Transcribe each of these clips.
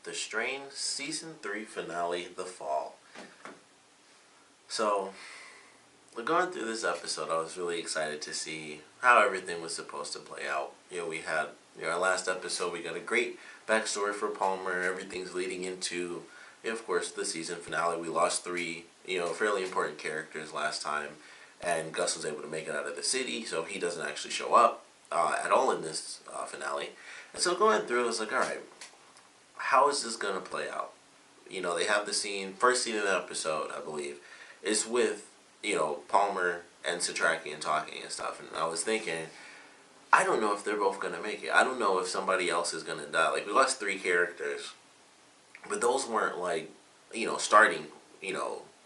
The Strain Season 3 Finale, The Fall. So, going through this episode, I was really excited to see how everything was supposed to play out. We had, our last episode, we got a great backstory for Palmer. Everything's leading into, of course, the season finale. We lost three, fairly important characters last time, and Gus was able to make it out of the city, so he doesn't actually show up at all in this finale. And so going through, I was like, alright, how is this going to play out? They have the first scene of the episode, I believe, is with, Palmer and Satrakian talking and stuff. And I was thinking, I don't know if they're both going to make it. I don't know if somebody else is going to die. Like, we lost three characters, but those weren't, like, starting,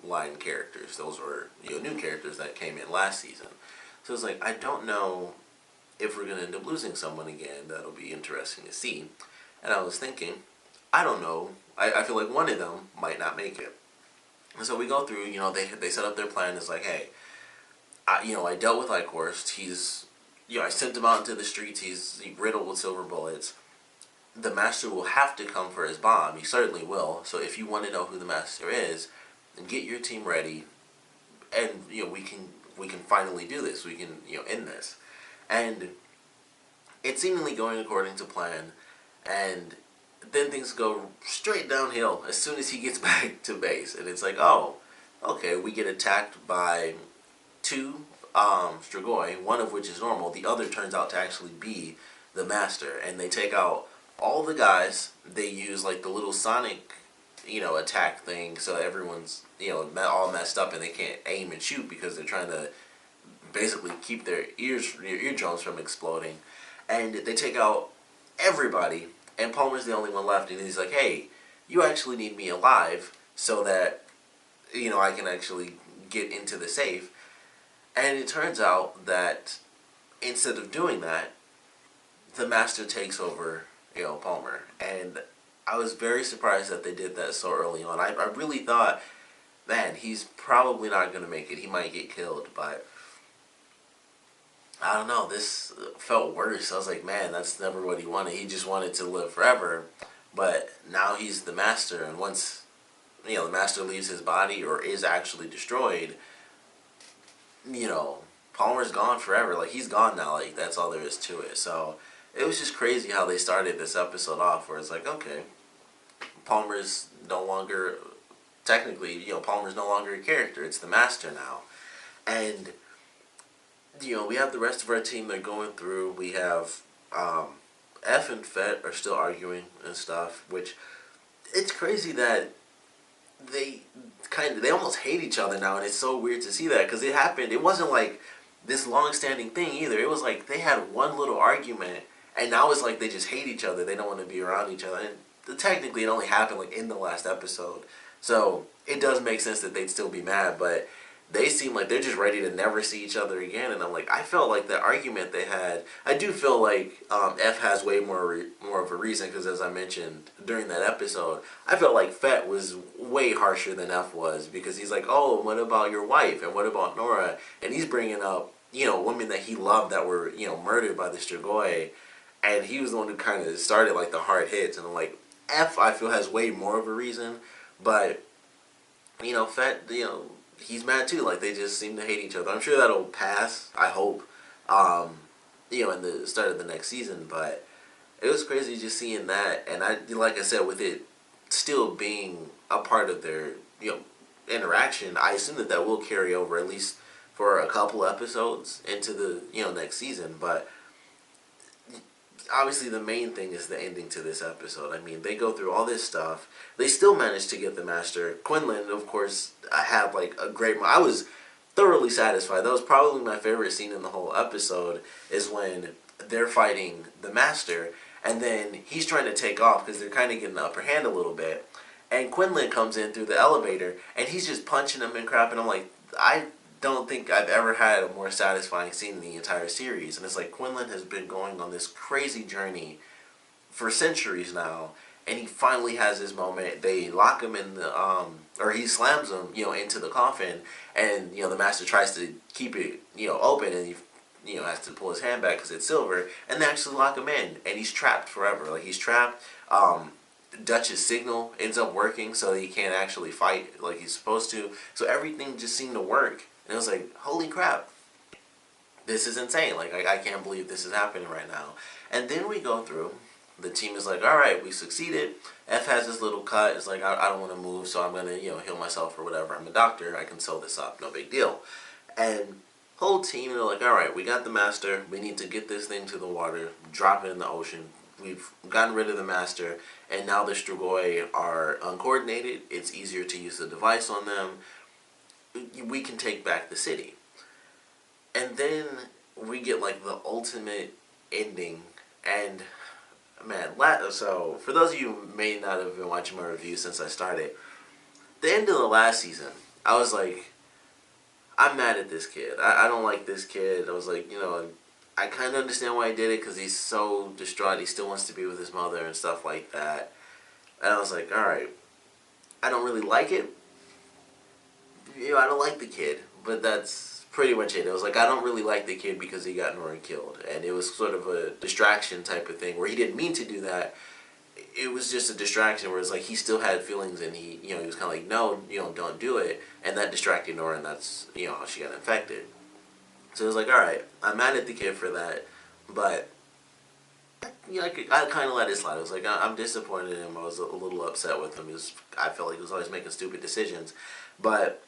line characters. Those were, new characters that came in last season. So it's like, I don't know if we're going to end up losing someone again. That'll be interesting to see. And I was thinking, I don't know. I feel like one of them might not make it. And so we go through, they set up their plan. It's like, hey, I dealt with Eichhorst. He's, I sent him out into the streets. He's riddled with silver bullets. The Master will have to come for his bomb. He certainly will. So if you want to know who the Master is, get your team ready. And, we can finally do this. We can, end this. And it's seemingly going according to plan. And then things go straight downhill as soon as he gets back to base. And it's like, oh, okay, we get attacked by two Strigoi, one of which is normal. The other turns out to actually be the Master. And they take out all the guys. They use, like, the little Sonic, attack thing, so everyone's, all messed up and they can't aim and shoot because they're trying to basically keep their eardrums from exploding. And they take out everybody. And Palmer's the only one left, and he's like, hey, you actually need me alive so that, I can actually get into the safe. And it turns out that instead of doing that, the Master takes over, Palmer. And I was very surprised that they did that so early on. I really thought, man, he's probably not going to make it. He might get killed, but I don't know, this felt worse. I was like, man, that's never what he wanted. He just wanted to live forever. But now he's the Master, and once, the Master leaves his body or is actually destroyed, Palmer's gone forever. Like, he's gone now. Like, that's all there is to it. So, it was just crazy how they started this episode off, where it's like, okay, Palmer's no longer, technically, Palmer's no longer a character. It's the Master now. And we have the rest of our team they're going through. We have F and Fett are still arguing and stuff, which it's crazy that they almost hate each other now, and it's so weird to see that because it happened. It wasn't like this long-standing thing either. It was like they had one little argument, and now it's like they just hate each other. They don't want to be around each other. And technically, it only happened like in the last episode, so it does make sense that they'd still be mad, but they seem like they're just ready to never see each other again. And I'm like, I felt like the argument they had, I do feel like F has way more of a reason, because as I mentioned during that episode, I felt like Fett was way harsher than F was, because he's like, oh, what about your wife? And what about Nora? And he's bringing up, women that he loved that were, murdered by the Strigoi. And he was the one who kind of started like the hard hits. And I'm like, F, I feel, has way more of a reason. But, Fett, he's mad too. Like, they just seem to hate each other. I'm sure that'll pass, I hope, in the start of the next season. But it was crazy just seeing that. And like I said, with it still being a part of their, interaction, I assume that will carry over at least for a couple episodes into the, next season. But obviously the main thing is the ending to this episode. I mean, they go through all this stuff. They still managed to get the Master. Quinlan, of course, had like a great... I was thoroughly satisfied. That was probably my favorite scene in the whole episode, is when they're fighting the Master, and then he's trying to take off because they're kind of getting the upper hand a little bit. And Quinlan comes in through the elevator, and he's just punching him and crap, and I'm like, I don't think I've ever had a more satisfying scene in the entire series. And it's like Quinlan has been going on this crazy journey for centuries now, and he finally has his moment. They lock him in the or he slams him, into the coffin, and the Master tries to keep it, open, and he has to pull his hand back because it's silver, and they actually lock him in, and he's trapped forever. Like, he's trapped. Dutch's signal ends up working, so he can't actually fight like he's supposed to. So everything just seemed to work, and it was like, holy crap, this is insane. Like, I can't believe this is happening right now. And then we go through. The team is like, all right, we succeeded. F has this little cut. It's like, I don't want to move, so I'm going to, heal myself or whatever. I'm a doctor. I can sew this up. No big deal. And whole team, they're like, all right, we got the master. We need to get this thing to the water, drop it in the ocean. We've gotten rid of the master, and now the Strigoi are uncoordinated. It's easier to use the device on them. We can take back the city. And then we get like the ultimate ending. And man, so for those of you who may not have been watching my review since I started, the end of the last season, I was like, I'm mad at this kid. I don't like this kid. I was like, I kind of understand why he did it, because he's so distraught. He still wants to be with his mother and stuff like that. And I was like, alright, I don't really like it. I don't like the kid, but that's pretty much it. It was like, I don't really like the kid because he got Nora killed. And it was sort of a distraction type of thing where he didn't mean to do that. It was just a distraction where it's like he still had feelings, and he was kind of like, no, don't do it. And that distracted Nora, and that's, how she got infected. So it was like, alright, I'm mad at the kid for that, but I kind of let it slide. I was like, I'm disappointed in him. I was a little upset with him. I felt like he was always making stupid decisions. But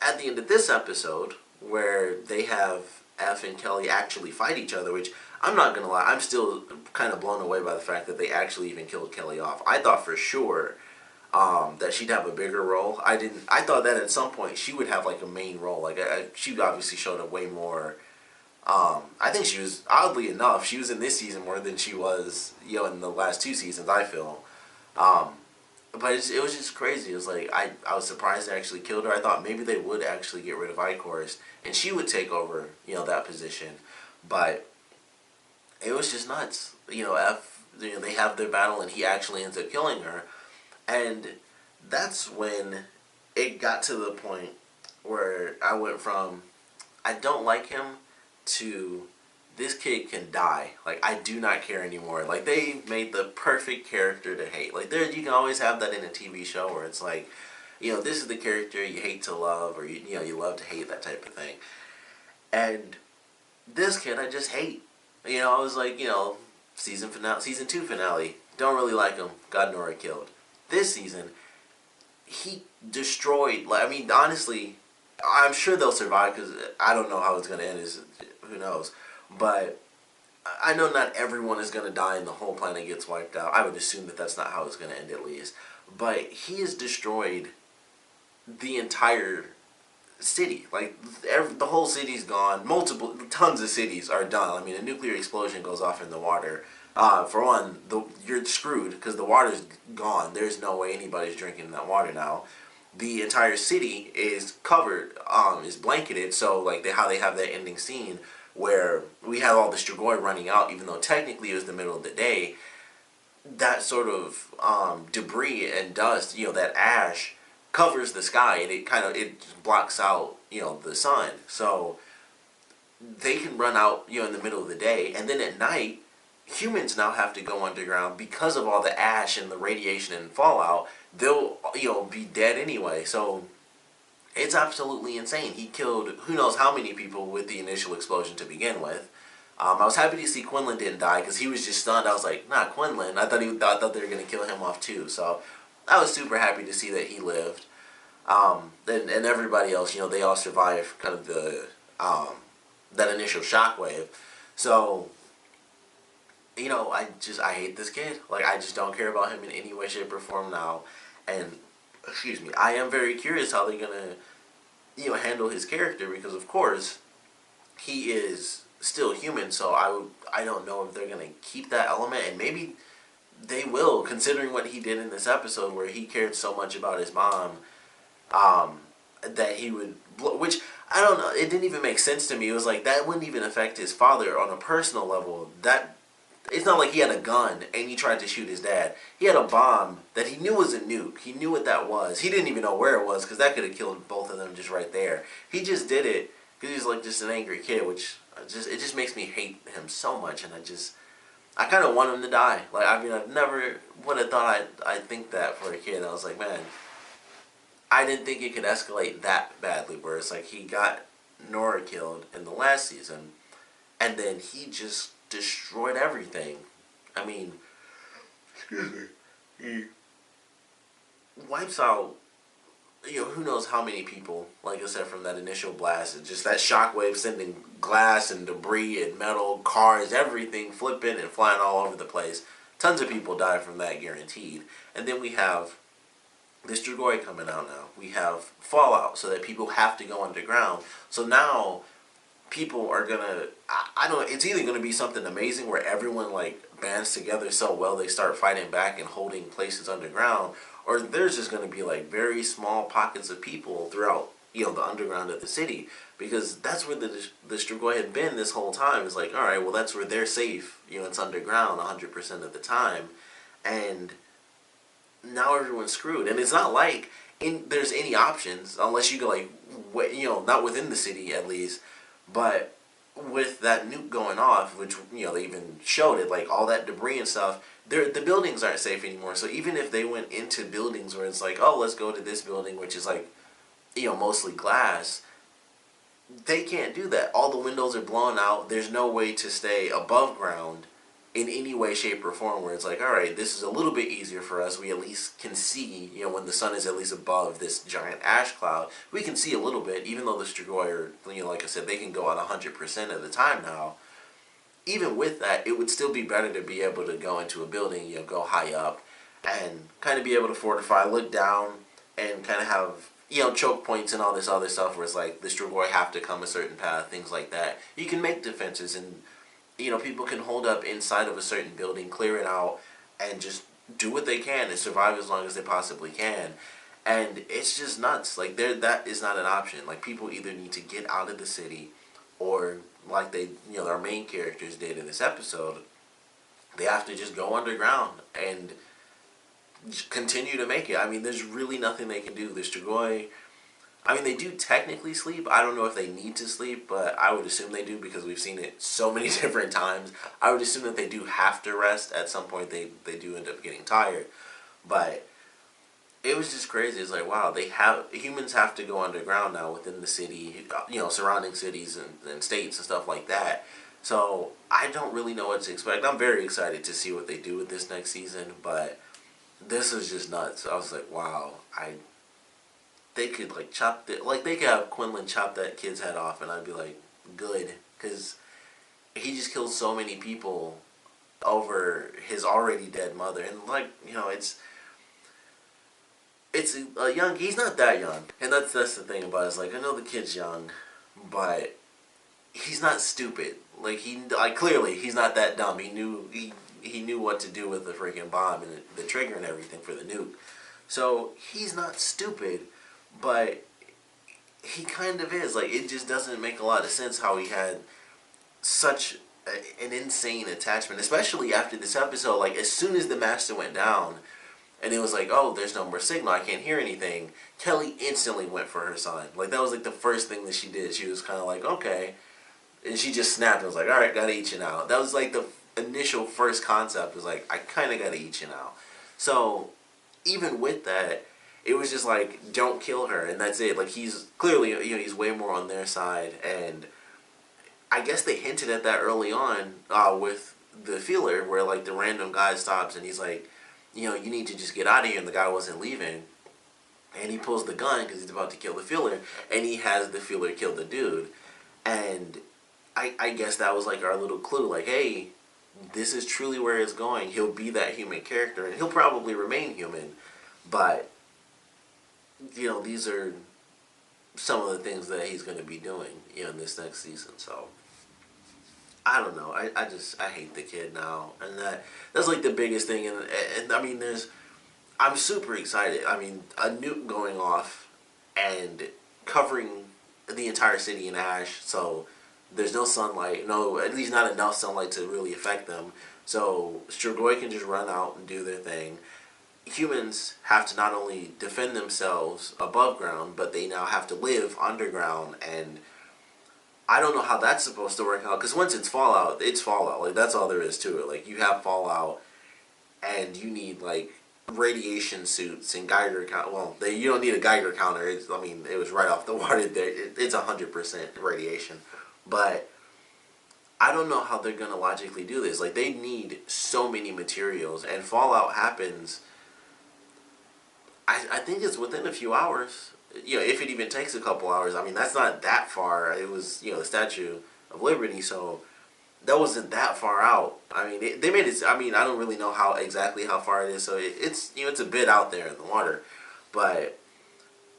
at the end of this episode, where they have F and Kelly actually fight each other, which I'm not going to lie, I'm still kind of blown away by the fact that they actually even killed Kelly off. I thought for sure that she'd have a bigger role. I thought that at some point she would have like a main role. Like she obviously showed up way more. I think she was, oddly enough, she was in this season more than she was, in the last two seasons, I feel. But it was just crazy. It was like, I was surprised they actually killed her. I thought maybe they would actually get rid of Ichorus, and she would take over, that position. But it was just nuts. F, they have their battle, and he actually ends up killing her. And that's when it got to the point where I went from, I don't like him, to this kid can die. Like, I do not care anymore. Like, they made the perfect character to hate. Like, you can always have that in a TV show where it's like, this is the character you hate to love, or you love to hate, that type of thing. And this kid, I just hate. I was like, season 2 finale, don't really like him, got Nora killed. This season, he destroyed, honestly, I'm sure they'll survive, because I don't know how it's going to end, who knows. But I know not everyone is going to die and the whole planet gets wiped out. I would assume that that's not how it's going to end, at least. But he has destroyed the entire city. Like, the whole city's gone. Tons of cities are done. A nuclear explosion goes off in the water. For one, you're screwed, because the water's gone. There's no way anybody's drinking that water now. The entire city is covered, is blanketed, so like how they have that ending scene where we have all the Strigoi running out, even though technically it was the middle of the day. That sort of debris and dust, that ash, covers the sky, and it blocks out, the sun. So they can run out, in the middle of the day, and then at night, humans now have to go underground because of all the ash and the radiation and fallout. They'll, be dead anyway. So it's absolutely insane. He killed who knows how many people with the initial explosion to begin with. I was happy to see Quinlan didn't die, because he was just stunned. I was like, nah, Quinlan. I thought they were going to kill him off too. So I was super happy to see that he lived. And everybody else, they all survived kind of the that initial shockwave. So, I hate this kid. Like, I just don't care about him in any way, shape, or form now. And, excuse me, I am very curious how they're going to, handle his character, because, of course, he is still human, so I don't know if they're going to keep that element, and maybe they will, considering what he did in this episode, where he cared so much about his mom, that he would, which, I don't know, it didn't even make sense to me. It was like, that wouldn't even affect his father on a personal level. It's not like he had a gun and he tried to shoot his dad. He had a bomb that he knew was a nuke. He knew what that was. He didn't even know where it was, because that could have killed both of them just right there. He just did it because he's like just an angry kid, which it just makes me hate him so much. And I kind of want him to die. Like, I mean, I've never would have thought I'd think that for a kid. I was like, man, I didn't think it could escalate that badly. Where it's like he got Nora killed in the last season, and then he just destroyed everything. I mean, excuse me, he wipes out, who knows how many people, like I said, from that initial blast. It's just that shockwave sending glass and debris and metal, cars, everything flipping and flying all over the place. Tons of people die from that, guaranteed. And then we have this Dragoi coming out now. We have Fallout, so that people have to go underground. So now people are gonna, I don't know, it's either gonna be something amazing where everyone like bands together so well they start fighting back and holding places underground, or there's just gonna be like very small pockets of people throughout, the underground of the city, because that's where the Strigoi had been this whole time. It's like, all right, well, that's where they're safe. It's underground 100% of the time, and now everyone's screwed. And it's not like there's any options unless you go like, not within the city at least. But with that nuke going off, which they even showed it, like all that debris and stuff, the buildings aren't safe anymore. So even if they went into buildings where it's like, oh, let's go to this building, which is like, mostly glass, they can't do that. All the windows are blown out. There's no way to stay above ground in any way, shape, or form where it's like, all right, this is a little bit easier for us. We at least can see, when the sun is at least above this giant ash cloud, we can see a little bit, even though the Strigoi are, like I said, they can go out 100% of the time now. Even with that, it would still be better to be able to go into a building, go high up, and kind of be able to fortify, look down, and kind of have, choke points and all this other stuff where it's like the Strigoi have to come a certain path, things like that. You can make defenses, and people can hold up inside of a certain building, clear it out, and just do what they can and survive as long as they possibly can. And it's just nuts. Like, that is not an option. Like, people either need to get out of the city, or like our main characters did in this episode, they have to just go underground and continue to make it. I mean, there's really nothing they can do. The Strigoi, I mean, they do technically sleep. I don't know if they need to sleep, but I would assume they do because we've seen it so many different times. I would assume that they do have to rest. At some point, they do end up getting tired. But it was just crazy. It's like, wow, humans have to go underground now within the city, surrounding cities and states and stuff like that. So I don't really know what to expect. I'm very excited to see what they do with this next season, but this is just nuts. I was like, wow, they could like they could have Quinlan chop that kid's head off, and I'd be like, good, because he just killed so many people over his already dead mother, and like, it's a young. He's not that young, and that's the thing about it. It's like, I know the kid's young, but he's not stupid. Like, clearly he's not that dumb. He knew what to do with the freaking bomb and the trigger and everything for the nuke. So he's not stupid, but he kind of is. Like, it just doesn't make a lot of sense how he had such an insane attachment, especially after this episode. Like, as soon as the master went down, and it was like, oh, there's no more signal, I can't hear anything, Kelly instantly went for her son. Like, that was like the first thing that she did. She was kind of like, okay. And she just snapped and was like, alright, gotta eat you now. That was like the initial first concept, was like, I kind of gotta eat you now. So, even with that, it was just like, don't kill her, and that's it. Like, he's clearly, he's way more on their side, and I guess they hinted at that early on with the feeler, where like the random guy stops and he's like, you need to just get out of here, and the guy wasn't leaving, and he pulls the gun because he's about to kill the feeler, and he has the feeler kill the dude. And I guess that was like our little clue, like, hey, this is truly where it's going. He'll be that human character, and he'll probably remain human, but these are some of the things that he's going to be doing in this next season. So I don't know. I hate the kid now, and that's like the biggest thing. And I mean, I'm super excited. I mean, a nuke going off and covering the entire city in ash, so there's no sunlight, at least not enough sunlight to really affect them. So Strigoi can just run out and do their thing. Humans have to not only defend themselves above ground, but they now have to live underground, and I don't know how that's supposed to work out, because once it's Fallout, it's Fallout. Like, that's all there is to it. Like, you have Fallout, and you need, like, radiation suits and Geiger count. Well, you don't need a Geiger counter. I mean, it was right off the water there. It's 100% radiation. But I don't know how they're going to logically do this. Like, they need so many materials, and Fallout happens, I think it's within a few hours. You know, if it even takes a couple hours. I mean, that's not that far. It was, the Statue of Liberty, so that wasn't that far out. I mean, they made it. I mean, I don't really know exactly how far it is, so it's it's a bit out there in the water, but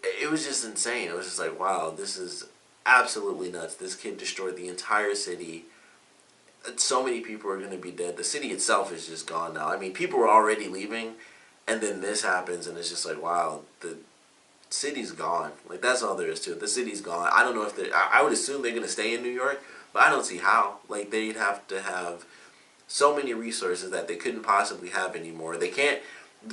it was just insane. It was just like, wow, this is absolutely nuts. This kid destroyed the entire city. So many people are going to be dead. The city itself is just gone now. I mean, people were already leaving, and then this happens, and it's just like, wow, the city's gone. Like, that's all there is to it. The city's gone. I don't know if they. I would assume they're going to stay in New York, but I don't see how. Like, they'd have to have so many resources that they couldn't possibly have anymore. They can't.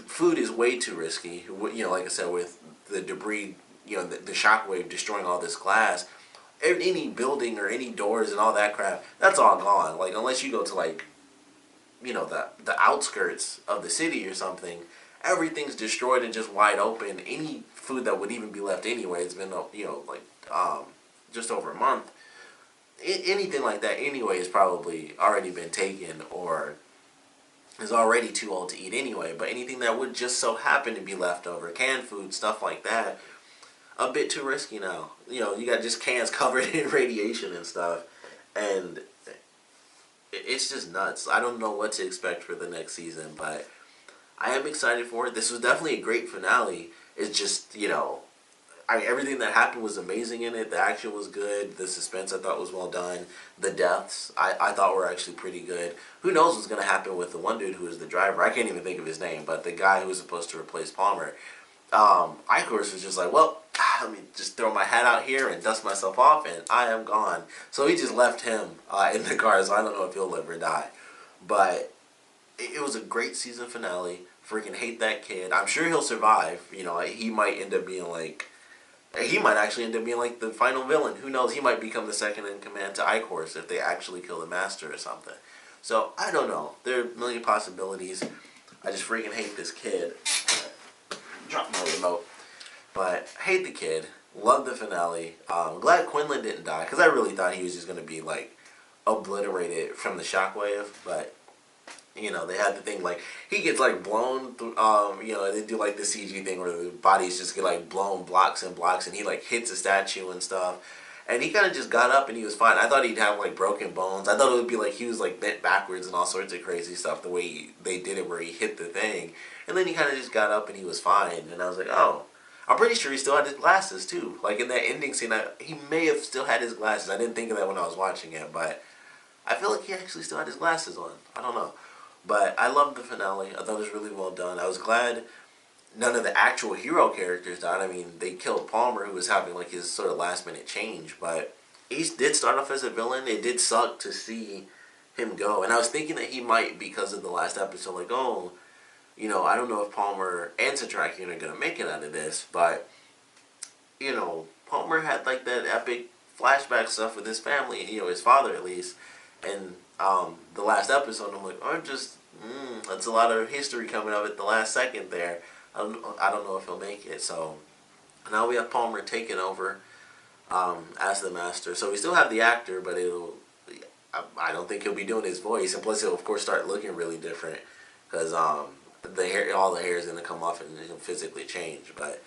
Food is way too risky. Like I said, with the debris, the shockwave destroying all this glass, any building or any doors and all that crap, that's all gone. Like, unless you go to, like, the outskirts of the city or something, everything's destroyed and just wide open. Any food that would even be left anyway, it's been just over a month. Anything like that anyway has probably already been taken or is already too old to eat anyway. But anything that would just so happen to be left over, canned food, stuff like that, a bit too risky now. You got just cans covered in radiation and stuff, and it's just nuts. I don't know what to expect for the next season, but I am excited for it. This was definitely a great finale. It's just, everything that happened was amazing in it. The action was good. The suspense I thought was well done. The deaths I thought were actually pretty good. Who knows what's going to happen with the one dude who was the driver. I can't even think of his name, but the guy who was supposed to replace Palmer. Icarus was just like, well, let me just throw my hat out here and dust myself off, and I am gone. So he just left him in the car, so I don't know if he'll live or die. But it was a great season finale. Freaking hate that kid. I'm sure he'll survive. He might end up being like... He might actually end up being like the final villain. Who knows? He might become the second in command to Icarus if they actually kill the Master or something. So, I don't know. There are a million possibilities. I just freaking hate this kid. Drop my remote. But, hate the kid. Love the finale. Glad Quinlan didn't die, because I really thought he was just going to be, like, obliterated from the shockwave. But, they had the thing, like, he gets, like, blown through, they do, like, the CG thing where the bodies just get, like, blown blocks and blocks, and he, like, hits a statue and stuff. And he kind of just got up and he was fine. I thought he'd have, like, broken bones. I thought it would be, like, he was, like, bent backwards and all sorts of crazy stuff, the way they did it where he hit the thing. And then he kind of just got up and he was fine. And I was like, oh. I'm pretty sure he still had his glasses, too. Like, in that ending scene, he may have still had his glasses. I didn't think of that when I was watching it, but I feel like he actually still had his glasses on. I don't know. But I loved the finale. I thought it was really well done. I was glad none of the actual hero characters died. I mean, they killed Palmer, who was having, like, his sort of last-minute change. But he did start off as a villain. It did suck to see him go. And I was thinking that he might, because of the last episode, like, oh, I don't know if Palmer and Satrakian are going to make it out of this. But, Palmer had, like, that epic flashback stuff with his family, his father at least. And the last episode, I'm like, that's a lot of history coming up at the last second there. I don't know if he'll make it. So now we have Palmer taking over as the Master. So we still have the actor, but I don't think he'll be doing his voice. And plus, he'll of course start looking really different because all the hair is going to come off and it'll physically change. But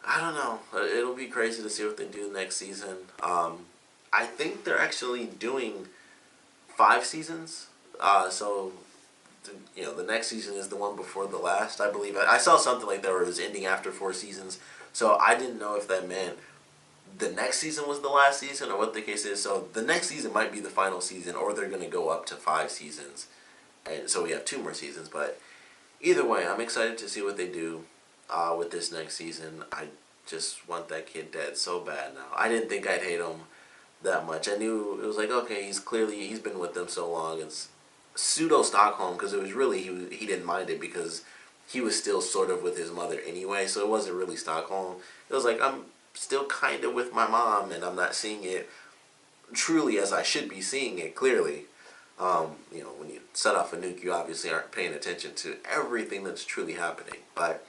I don't know. It'll be crazy to see what they do next season. I think they're actually doing 5 seasons. So, the next season is the one before the last, I believe. I saw something like that where it was ending after 4 seasons. So I didn't know if that meant the next season was the last season or what the case is. So the next season might be the final season, or they're going to go up to 5 seasons. And so we have 2 more seasons. But either way, I'm excited to see what they do with this next season. I just want that kid dead so bad now. I didn't think I'd hate him that much. I knew it was like, okay, he's been with them so long. It's pseudo Stockholm, because it was really he didn't mind it because he was still sort of with his mother anyway, so it wasn't really Stockholm. It was like, I'm still kind of with my mom and I'm not seeing it, truly as I should be seeing it clearly. When you set off a nuke, you obviously aren't paying attention to everything that's truly happening. But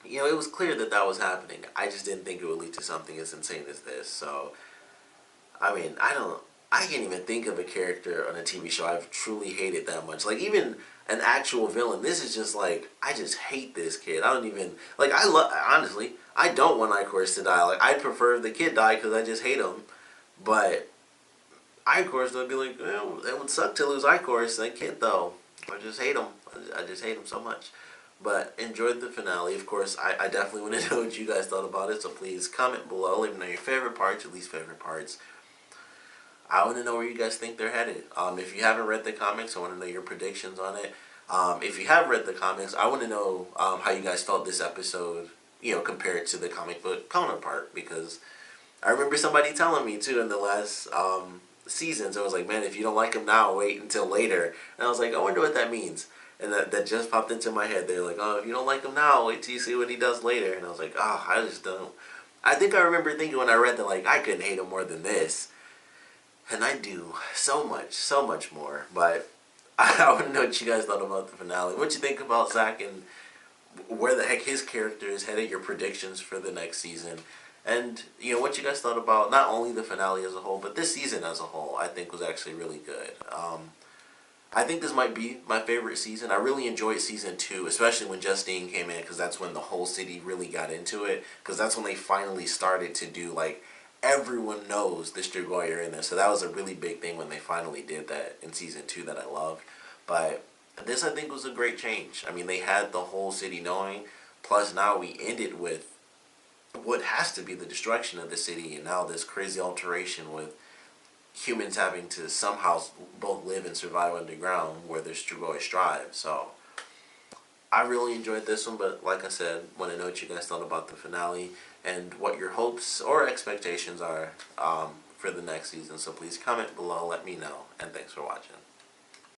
it was clear that that was happening. I just didn't think it would lead to something as insane as this. So, I mean, I can't even think of a character on a TV show I've truly hated that much. Like, even an actual villain, this is just like, I just hate this kid. I don't even, like, honestly, I don't want Icorus to die. Like, I'd prefer if the kid died because I just hate him. But Icorus would be like, well, it would suck to lose Icorus. That kid, though, I just hate him. I just hate him so much. But enjoyed the finale. Of course, I definitely want to know what you guys thought about it. So please comment below. Let me know your favorite parts, your least favorite parts. I want to know where you guys think they're headed. If you haven't read the comics, I want to know your predictions on it. If you have read the comics, I want to know how you guys felt this episode, compared to the comic book counterpart. Because I remember somebody telling me, too, in the last seasons, I was like, man, if you don't like him now, wait until later. And I was like, I wonder what that means. And that just popped into my head. They're like, oh, if you don't like him now, wait till you see what he does later. And I was like, oh, I just don't. I think I remember thinking when I read that, like, I couldn't hate him more than this. And I do so much more. But I want to know what you guys thought about the finale. What you think about Zack and where the heck his character is headed, your predictions for the next season. And, what you guys thought about not only the finale as a whole, but this season as a whole, I think was actually really good. I think this might be my favorite season. I really enjoyed season 2, especially when Justine came in, because that's when the whole city really got into it. Because that's when they finally started to do, like, everyone knows the Strigoi are in there. So that was a really big thing when they finally did that in season 2 that I loved. But this, I think, was a great change. I mean, they had the whole city knowing. Plus, now we ended with what has to be the destruction of the city, and now this crazy alteration with humans having to somehow both live and survive underground where their Strigoi strive. So I really enjoyed this one, but like I said, want to know what you guys thought about the finale and what your hopes or expectations are for the next season. So please comment below, let me know, and thanks for watching.